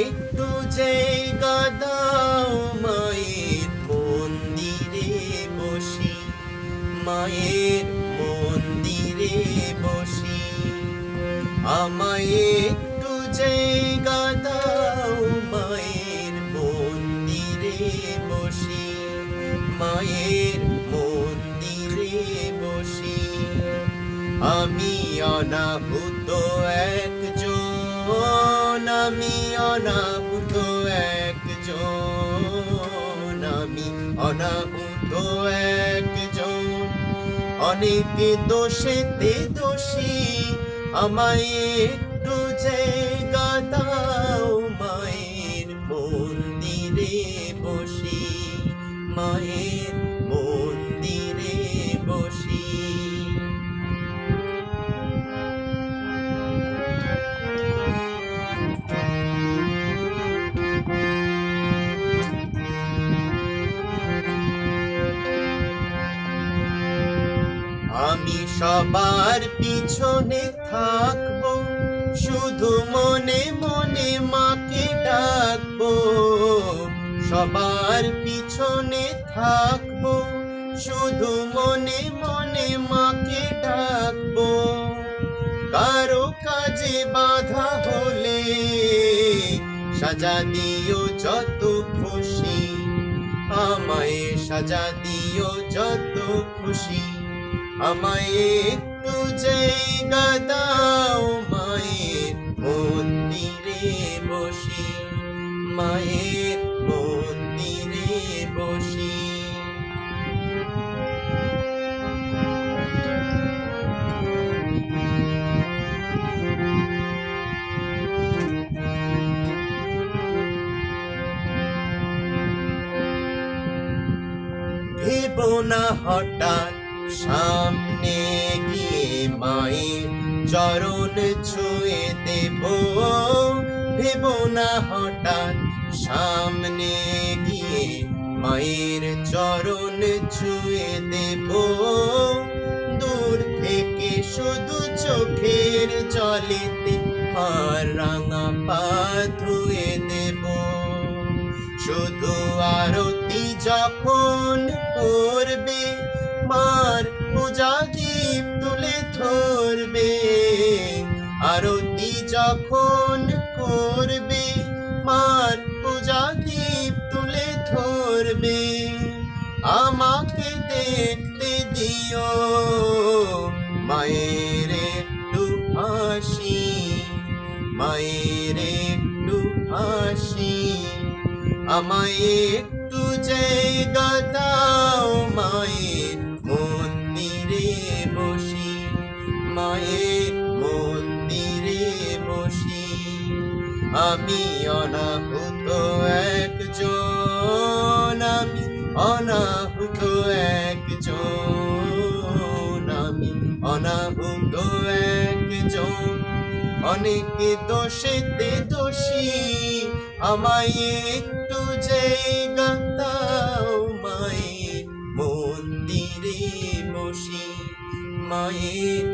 একটু জায়গা দাও মায়ের মন্দিরে বসি, মায়ের মন্দিরে বসি। আমায় একটু জায়গা দাও মায়ের মন্দিরে বসি, মায়ের মন্দিরে বসি। আমি অনাহুত একজন, আমি অনাহুত একজন, আমি অনাহুত একজন। অনেক দোষেতে দোষী, আমায় একটু জায়গা দাও মায়ের মন্দিরে বসি, মায়ের মন্দিরে বসি। আমি সবার পিছনে থাকবো, শুধু মনে মনে মাকে ডাকবো। সবার পিছনে থাকবো, শুধু মনে মনে মাকে ডাকবো। কারো কাজে বাধা হলে সাজা দিও যত খুশি, আমায় সাজা দিও যত খুশি। আমায় একটু জায়গা দাও মায়ের মন্দিরে বসি, মায়ের মন্দিরে বসি। ভেবো না হঠাৎ সামনে গিয়ে মায়ের চরণ ছুঁয়ে দেব, ভেবো না হঠাৎ সামনে গিয়ে মায়ের চরণ ছুঁয়ে দেব। দূর থেকে শুধু চোখের জলেতে আর রাঙা পা ধুয়ে দেব। শুধু আরতি যখন করবে, মার পূজা দীপ তুলে ধরবে। আরতি যখন করবে, মার পূজা দীপ তুলে ধরবে। আমাকে দেখতে দিও মায়ের একটু হাসি, মায়ের একটু হাসি। আমায় একটু জায়গা দাও মায়ের মন্দিরে বসি, মায়ের মন্দিরে বসি। আমি অনাহুত একজন, আমি অনাহুত একজন, আমি অনাহুত একজন। অনেক দোষেতে দোষী, আমায় একটু জায়গা দাও মায়ের মন্দিরে বসি, মায়ের